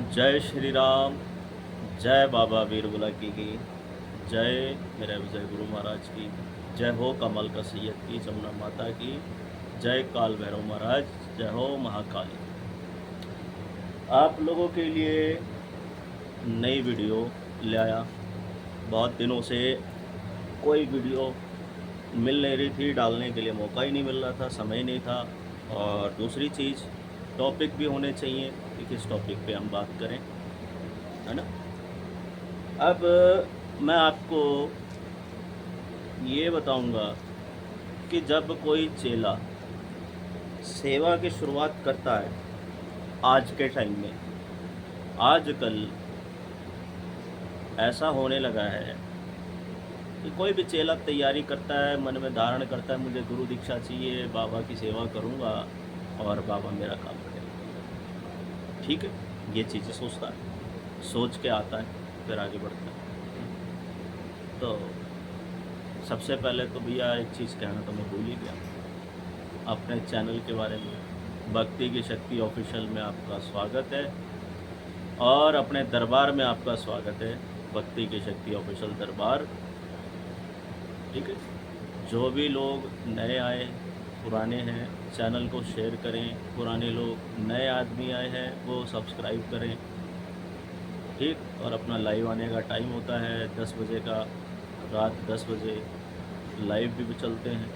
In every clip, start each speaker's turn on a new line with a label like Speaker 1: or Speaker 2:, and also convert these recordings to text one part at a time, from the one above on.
Speaker 1: जय श्री राम। जय बाबा वीर बुलाकी की। जय मेरे विजय गुरु महाराज की। जय हो कमल का सैयद की, जमुना माता की। जय काल भैरव महाराज। जय हो महाकाली। आप लोगों के लिए नई वीडियो ले आया। बहुत दिनों से कोई वीडियो मिल नहीं रही थी, डालने के लिए मौका ही नहीं मिल रहा था, समय नहीं था। और दूसरी चीज़, टॉपिक भी होने चाहिए कि किस टॉपिक पे हम बात करें, है ना। अब मैं आपको ये बताऊंगा कि जब कोई चेला सेवा की शुरुआत करता है आज के टाइम में, आजकल ऐसा होने लगा है कि कोई भी चेला तैयारी करता है, मन में धारण करता है मुझे गुरु दीक्षा चाहिए, बाबा की सेवा करूंगा और बाबा मेरा काम करेगा। ठीक है, ये चीज़ें सोचता है, सोच के आता है, फिर आगे बढ़ता है। तो सबसे पहले तो भैया एक चीज़ कहना तो मैं भूल ही गया, अपने चैनल के बारे में। भक्ति की शक्ति ऑफिशियल में आपका स्वागत है और अपने दरबार में आपका स्वागत है, भक्ति की शक्ति ऑफिशियल दरबार। ठीक है, जो भी लोग नए आए, पुराने हैं, चैनल को शेयर करें। पुराने लोग, नए आदमी आए हैं वो सब्सक्राइब करें। ठीक, और अपना लाइव आने का टाइम होता है 10 बजे का, रात 10 बजे लाइव भी चलते हैं,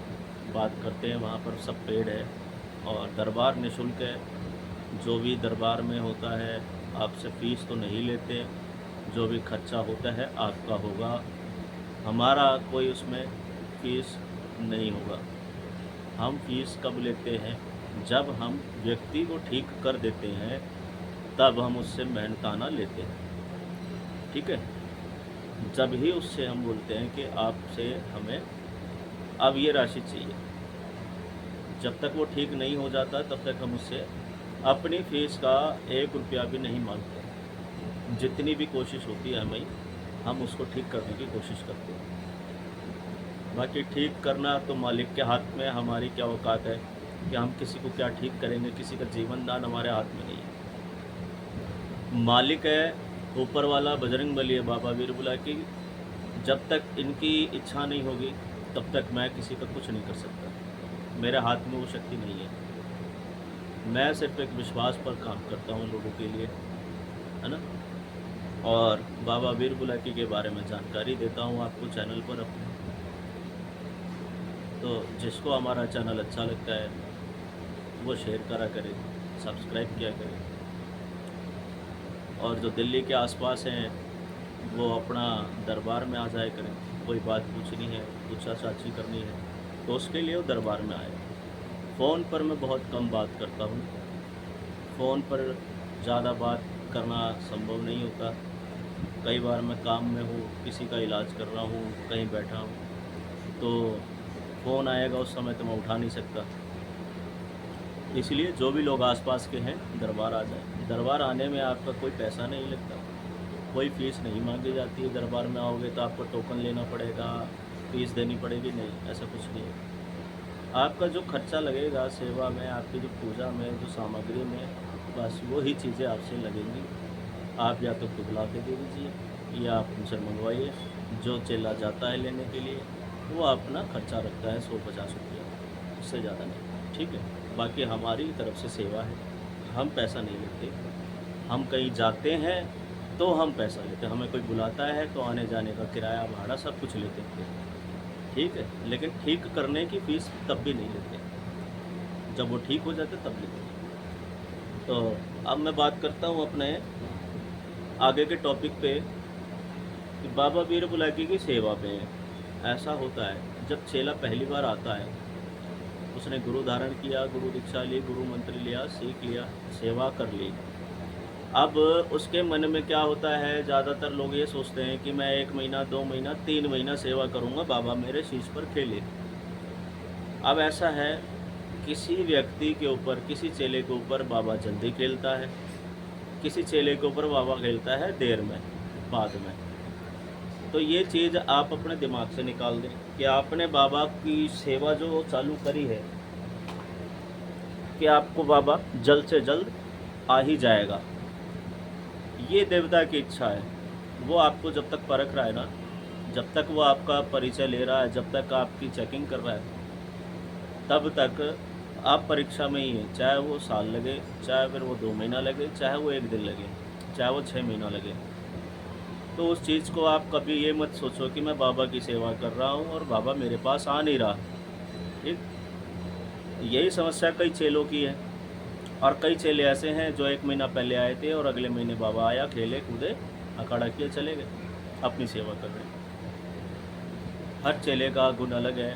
Speaker 1: बात करते हैं, वहाँ पर सब पेड है और दरबार निःशुल्क है। जो भी दरबार में होता है आपसे फ़ीस तो नहीं लेते, जो भी खर्चा होता है आपका होगा, हमारा कोई उसमें फ़ीस नहीं होगा। हम फ़ीस कब लेते हैं? जब हम व्यक्ति को ठीक कर देते हैं तब हम उससे मेहनताना लेते हैं। ठीक है, जब ही उससे हम बोलते हैं कि आपसे हमें अब ये राशि चाहिए, जब तक वो ठीक नहीं हो जाता तब तक हम उससे अपनी फ़ीस का 1 रुपया भी नहीं मांगते। जितनी भी कोशिश होती है हमें, हम उसको ठीक करने की कोशिश करते हैं। बाकी ठीक करना तो मालिक के हाथ में, हमारी क्या औकात है कि हम किसी को क्या ठीक करेंगे। किसी का जीवन दान हमारे हाथ में नहीं है। मालिक है ऊपर वाला, बजरंग बली है, बाबा वीर बुलाकी। जब तक इनकी इच्छा नहीं होगी तब तक मैं किसी का कुछ नहीं कर सकता। मेरे हाथ में वो शक्ति नहीं है। मैं सिर्फ एक विश्वास पर काम करता हूँ लोगों के लिए, है ना। और बाबा वीर बुलाकी के बारे में जानकारी देता हूँ आपको चैनल पर अपने। तो जिसको हमारा चैनल अच्छा लगता है वो शेयर करा करे, सब्सक्राइब किया करे। और जो दिल्ली के आसपास हैं वो अपना दरबार में आ जाए करें। कोई बात पूछनी है, पूछा चाची करनी है तो उसके लिए वो दरबार में आए। फ़ोन पर मैं बहुत कम बात करता हूँ, फ़ोन पर ज़्यादा बात करना संभव नहीं होता। कई बार मैं काम में हूँ, किसी का इलाज कर रहा हूँ, कहीं बैठा हूँ, तो फ़ोन आएगा उस समय तो मैं उठा नहीं सकता। इसलिए जो भी लोग आसपास के हैं दरबार आ जाए। दरबार आने में आपका कोई पैसा नहीं लगता, कोई फ़ीस नहीं मांगी जाती है। दरबार में आओगे तो आपको टोकन लेना पड़ेगा, फ़ीस देनी पड़ेगी, नहीं, ऐसा कुछ नहीं है। आपका जो खर्चा लगेगा सेवा में, आपकी जो पूजा में, जो सामग्री में, बस वही चीज़ें आपसे लगेंगी। आप या तो खुद ला के दे दीजिए या आप उनसे मंगवाइए। जो चेला जाता है लेने के लिए वो अपना खर्चा रखता है 100-50 रुपया, उससे ज़्यादा नहीं। ठीक है, बाकी हमारी तरफ से सेवा है, हम पैसा नहीं लेते। हम कहीं जाते हैं तो हम पैसा लेते हैं, हमें कोई बुलाता है तो आने जाने का किराया भाड़ा सब कुछ लेते हैं। ठीक है, लेकिन ठीक करने की फ़ीस तब भी नहीं लेते, जब वो ठीक हो जाते तब लेते हैं। तो अब मैं बात करता हूँ अपने आगे के टॉपिक पे कि बाबा वीर बुलाकी की सेवा पे। ऐसा होता है जब चेला पहली बार आता है, उसने गुरु धारण किया, गुरु दीक्षा ली, गुरु मंत्र लिया, सीख लिया, सेवा कर ली। अब उसके मन में क्या होता है, ज़्यादातर लोग ये सोचते हैं कि मैं 1 महीना, 2 महीना, 3 महीना सेवा करूँगा, बाबा मेरे शीश पर खेले। अब ऐसा है, किसी व्यक्ति के ऊपर, किसी चेले के ऊपर बाबा जल्दी खेलता है, किसी चेले के ऊपर बाबा खेलता है देर में, बाद में। तो ये चीज़ आप अपने दिमाग से निकाल दें कि आपने बाबा की सेवा जो चालू करी है कि आपको बाबा जल्द से जल्द आ ही जाएगा। ये देवता की इच्छा है। वो आपको जब तक परख रहा है ना, जब तक वो आपका परिचय ले रहा है, जब तक आपकी चेकिंग कर रहा है, तब तक आप परीक्षा में ही हैं। चाहे वो साल लगे, चाहे फिर वो 2 महीना लगे, चाहे वो 1 दिन लगे, चाहे वो 6 महीना लगे। तो उस चीज़ को आप कभी ये मत सोचो कि मैं बाबा की सेवा कर रहा हूँ और बाबा मेरे पास आ नहीं रहा। ठीक, यही समस्या कई चेलों की है। और कई चेले ऐसे हैं जो 1 महीना पहले आए थे और अगले महीने बाबा आया, खेले कूदे, अखाड़ा किए, चले गए, अपनी सेवा कर रहे हैं। हर चेले का गुण अलग है,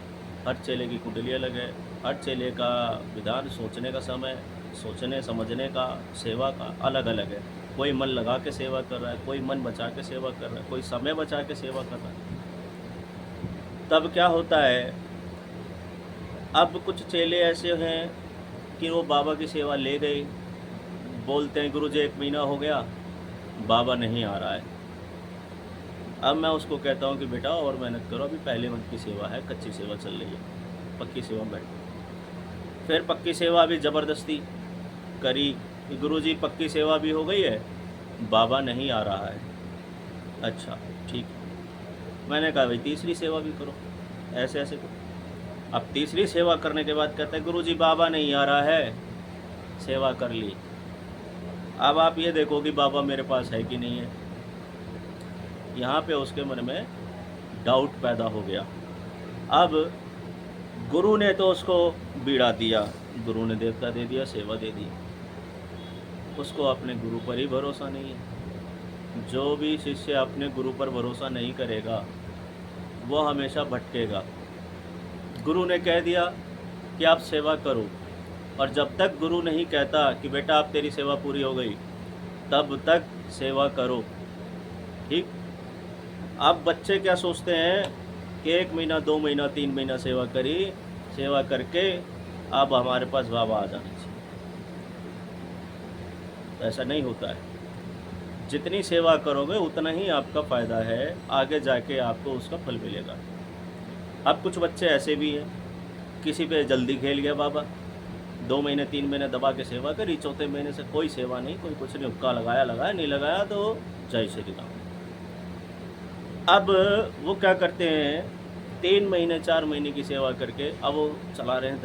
Speaker 1: हर चेले की कुंडली अलग है, हर चेले का विधान, सोचने का समय, सोचने समझने का, सेवा का अलग अलग है। कोई मन लगा के सेवा कर रहा है, कोई मन बचा के सेवा कर रहा है, कोई समय बचा के सेवा कर रहा है। तब क्या होता है, अब कुछ चेले ऐसे हैं कि वो बाबा की सेवा ले गए, बोलते हैं गुरुजी 1 महीना हो गया, बाबा नहीं आ रहा है। अब मैं उसको कहता हूँ कि बेटा और मेहनत करो, अभी पहले मंथ की सेवा है, कच्ची सेवा चल रही है, पक्की सेवा में बैठो। फिर पक्की सेवा भी ज़बरदस्ती करी कि गुरुजी पक्की सेवा भी हो गई है, बाबा नहीं आ रहा है। अच्छा ठीक है, मैंने कहा भाई तीसरी सेवा भी करो, ऐसे ऐसे करो। अब तीसरी सेवा करने के बाद कहते हैं गुरुजी बाबा नहीं आ रहा है, सेवा कर ली। अब आप ये देखो कि बाबा मेरे पास है कि नहीं है। यहाँ पे उसके मन में डाउट पैदा हो गया। अब गुरु ने तो उसको बीड़ा दिया, गुरु ने देवता दे दिया, सेवा दे दी, उसको अपने गुरु पर ही भरोसा नहीं है। जो भी शिष्य अपने गुरु पर भरोसा नहीं करेगा वो हमेशा भटकेगा। गुरु ने कह दिया कि आप सेवा करो, और जब तक गुरु नहीं कहता कि बेटा आप तेरी सेवा पूरी हो गई, तब तक सेवा करो। ठीक, अब बच्चे क्या सोचते हैं कि 1 महीना 2 महीना 3 महीना सेवा करी, सेवा करके अब हमारे पास बाबा आ जाना चाहिए। तो ऐसा नहीं होता है। जितनी सेवा करोगे उतना ही आपका फ़ायदा है, आगे जाके आपको उसका फल मिलेगा। अब कुछ बच्चे ऐसे भी हैं, किसी पे जल्दी खेल गया बाबा, 2 महीने 3 महीने दबा के सेवा करी, चौथे महीने से कोई सेवा नहीं, कोई कुछ नहीं, हुक्का लगाया लगाया, नहीं लगाया तो जय श्री राम। अब वो क्या करते हैं, 3 महीने 4 महीने की सेवा करके अब वो चला रहे हैं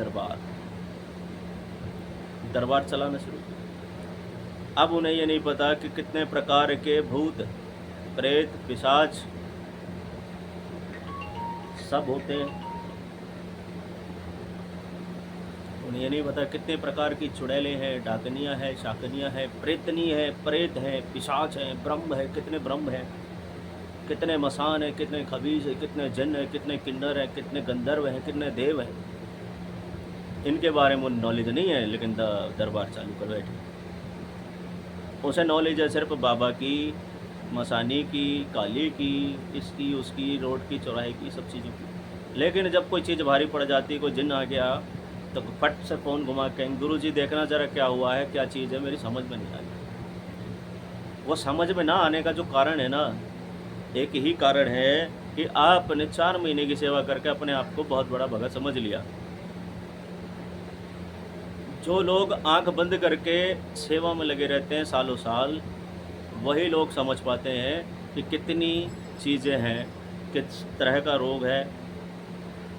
Speaker 1: दरबार चलाना शुरू किया। अब उन्हें ये नहीं पता कि कितने प्रकार के भूत प्रेत पिशाच सब होते हैं। उन्हें ये नहीं पता कितने प्रकार की चुड़ैलें हैं, डाकनियाँ हैं, शाकनियाँ हैं, प्रेतनी है, प्रेत हैं, पिशाच हैं, ब्रह्म है, कितने ब्रह्म हैं, कितने मसान हैं, कितने खबीज हैं, कितने जन हैं, कितने किन्नर हैं, कितने गंधर्व हैं, कितने देव हैं। इनके बारे में नॉलेज नहीं है, लेकिन दरबार चालू कर बैठे। उसे नॉलेज है सिर्फ बाबा की, मसानी की, काली की, इसकी उसकी, रोड की, चौराहे की, सब चीज़ों की। लेकिन जब कोई चीज़ भारी पड़ जाती, कोई जिन आ गया, तो फट से फ़ोन घुमा के गुरुजी देखना ज़रा क्या हुआ है, क्या चीज़ है, मेरी समझ में नहीं आई। वो समझ में ना आने का जो कारण है ना, एक ही कारण है कि आपने 4 महीने की सेवा करके अपने आप को बहुत बड़ा भगत समझ लिया। जो लोग आंख बंद करके सेवा में लगे रहते हैं सालों साल, वही लोग समझ पाते हैं कि कितनी चीज़ें हैं, किस तरह का रोग है,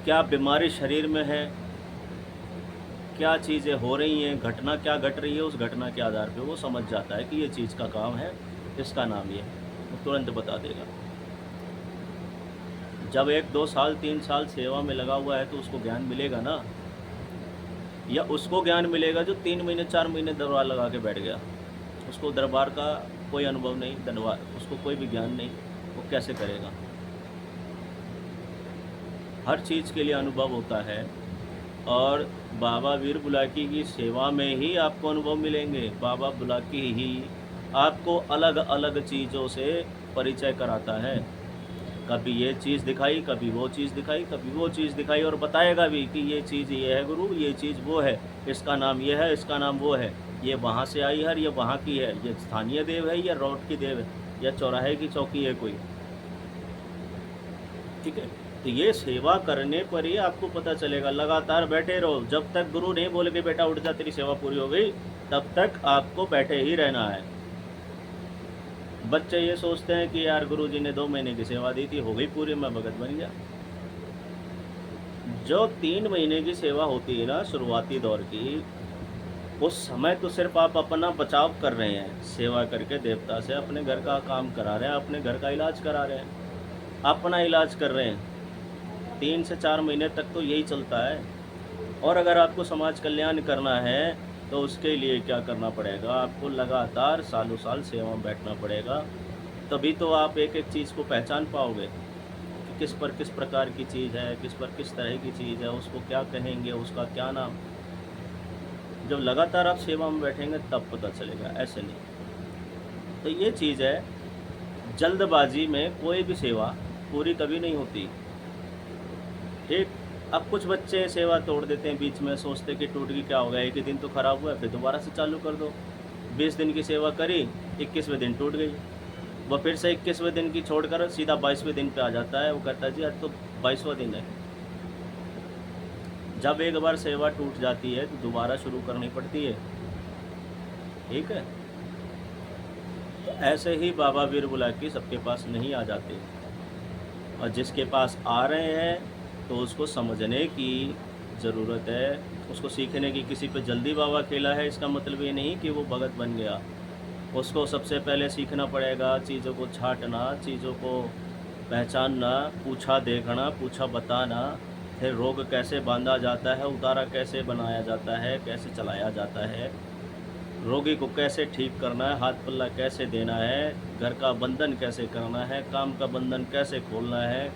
Speaker 1: क्या बीमारी शरीर में है, क्या चीज़ें हो रही हैं, घटना क्या घट रही है। उस घटना के आधार पे वो समझ जाता है कि ये चीज़ का काम है, इसका नाम ये है, वो तुरंत बता देगा। जब 1 2 साल 3 साल सेवा में लगा हुआ है तो उसको ज्ञान मिलेगा ना, या उसको ज्ञान मिलेगा जो 3 महीने 4 महीने दरबार लगा के बैठ गया। उसको दरबार का कोई अनुभव नहीं, दरबार उसको कोई भी ज्ञान नहीं, वो कैसे करेगा। हर चीज़ के लिए अनुभव होता है, और बाबा वीर बुलाकी की सेवा में ही आपको अनुभव मिलेंगे। बाबा बुलाकी ही आपको अलग अलग चीज़ों से परिचय कराता है। कभी ये चीज़ दिखाई, कभी वो चीज़ दिखाई, कभी वो चीज़ दिखाई, और बताएगा भी कि ये चीज़ ये है गुरु, ये चीज़ वो है, इसका नाम ये है, इसका नाम वो है, ये वहाँ से आई है, ये वहाँ की है, ये स्थानीय देव है, या रोड की देव है, या चौराहे की चौकी है कोई। ठीक है, तो ये सेवा करने पर ही आपको पता चलेगा। लगातार बैठे रहो, जब तक गुरु नहीं बोले कि बेटा उठ जा तेरी सेवा पूरी हो गई, तब तक आपको बैठे ही रहना है। बच्चे ये सोचते हैं कि यार गुरुजी ने 2 महीने की सेवा दी थी, हो गई पूरी, मैं भगत बन गया। जो 3 महीने की सेवा होती है ना शुरुआती दौर की, उस समय तो सिर्फ आप अपना बचाव कर रहे हैं, सेवा करके देवता से अपने घर का काम करा रहे हैं, अपने घर का इलाज करा रहे हैं, अपना इलाज कर रहे हैं। 3 से 4 महीने तक तो यही चलता है। और अगर आपको समाज कल्याण करना है तो उसके लिए क्या करना पड़ेगा, आपको लगातार सालों साल सेवा में बैठना पड़ेगा। तभी तो आप एक एक चीज़ को पहचान पाओगे कि किस पर किस प्रकार की चीज़ है, किस पर किस तरह की चीज़ है, उसको क्या कहेंगे, उसका क्या नाम। जब लगातार आप सेवा में बैठेंगे तब पता चलेगा, ऐसे नहीं। तो ये चीज़ है, जल्दबाजी में कोई भी सेवा पूरी कभी नहीं होती। ठीक। अब कुछ बच्चे सेवा तोड़ देते हैं बीच में, सोचते कि टूट गई क्या हो गया, एक ही दिन तो ख़राब हुआ है, फिर दोबारा से चालू कर दो। 20 दिन की सेवा करी, 21वें दिन टूट गई। वो फिर से 21वें दिन की छोड़कर सीधा 22वें दिन पे आ जाता है। वो कहता है जी आज तो 22वां दिन है। जब एक बार सेवा टूट जाती है तो दोबारा शुरू करनी पड़ती है। ठीक है। तो ऐसे ही बाबा वीर बुलाकी सबके पास नहीं आ जाते, और जिसके पास आ रहे हैं तो उसको समझने की ज़रूरत है, उसको सीखने की। किसी पे जल्दी बाबा खेला है इसका मतलब ये नहीं कि वो भगत बन गया। उसको सबसे पहले सीखना पड़ेगा चीज़ों को छाँटना, चीज़ों को पहचानना, पूछा देखना, पूछा बताना, फिर रोग कैसे बांधा जाता है, उतारा कैसे बनाया जाता है, कैसे चलाया जाता है, रोगी को कैसे ठीक करना है, हाथ पल्ला कैसे देना है, घर का बंधन कैसे करना है, काम का बंधन कैसे खोलना है,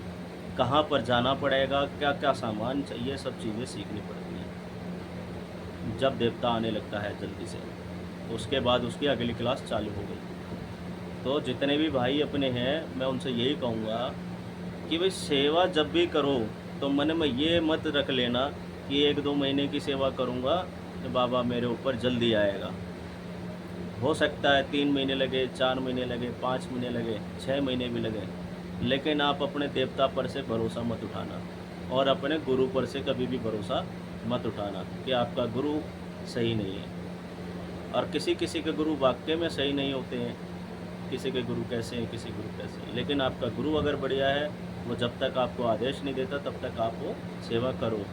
Speaker 1: कहाँ पर जाना पड़ेगा, क्या क्या सामान चाहिए, सब चीज़ें सीखनी पड़ती हैं। जब देवता आने लगता है जल्दी से, उसके बाद उसकी अगली क्लास चालू हो गई। तो जितने भी भाई अपने हैं, मैं उनसे यही कहूँगा कि भाई सेवा जब भी करो तो मन में ये मत रख लेना कि 1-2 महीने की सेवा करूँगा तो बाबा मेरे ऊपर जल्दी आएगा। हो सकता है 3 महीने लगे, 4 महीने लगे, 5 महीने लगे, 6 महीने भी लगे, लेकिन आप अपने देवता पर से भरोसा मत उठाना, और अपने गुरु पर से कभी भी भरोसा मत उठाना कि आपका गुरु सही नहीं है। और किसी किसी के गुरु वाकई में सही नहीं होते हैं, किसी के गुरु कैसे हैं, किसी गुरु कैसे हैं, लेकिन आपका गुरु अगर बढ़िया है, वो जब तक आपको आदेश नहीं देता तब तक आप वो सेवा करो।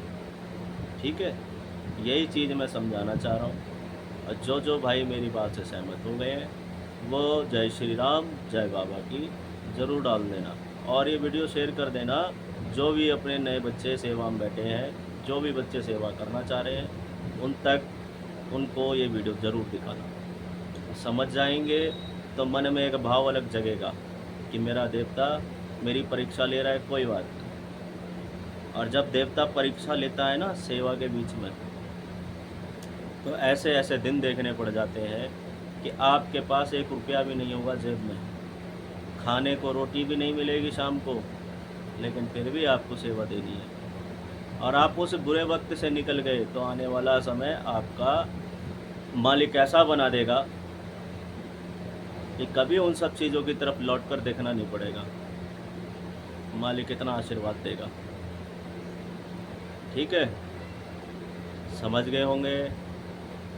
Speaker 1: ठीक है। यही चीज़ मैं समझाना चाह रहा हूँ। और जो भाई मेरी बात से सहमत हो गए हैं वो जय श्री राम जय बाबा की ज़रूर डाल देना, और ये वीडियो शेयर कर देना। जो भी अपने नए बच्चे सेवा में बैठे हैं, जो भी बच्चे सेवा करना चाह रहे हैं, उन तक उनको ये वीडियो ज़रूर दिखाना। समझ जाएंगे तो मन में एक भाव अलग जगेगा कि मेरा देवता मेरी परीक्षा ले रहा है, कोई बात नहीं। और जब देवता परीक्षा लेता है ना सेवा के बीच में, तो ऐसे ऐसे दिन देखने पड़ जाते हैं कि आपके पास 1 रुपया भी नहीं होगा जेब में, खाने को रोटी भी नहीं मिलेगी शाम को, लेकिन फिर भी आपको सेवा देनी है। और आप उस बुरे वक्त से निकल गए तो आने वाला समय आपका मालिक ऐसा बना देगा कि कभी उन सब चीज़ों की तरफ लौट कर देखना नहीं पड़ेगा। मालिक इतना आशीर्वाद देगा। ठीक है। समझ गए होंगे,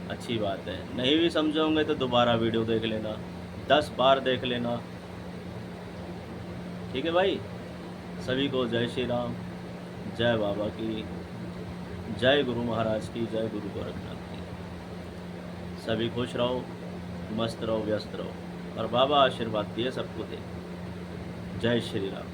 Speaker 1: अच्छी बात है। नहीं भी समझे होंगे तो दोबारा वीडियो देख लेना, 10 बार देख लेना। ठीक है भाई। सभी को जय श्री राम, जय बाबा की, जय गुरु महाराज की, जय गुरु गोरखनाथ की। सभी खुश रहो, मस्त रहो, व्यस्त रहो, और बाबा आशीर्वाद दिए सबको दे। जय श्री राम।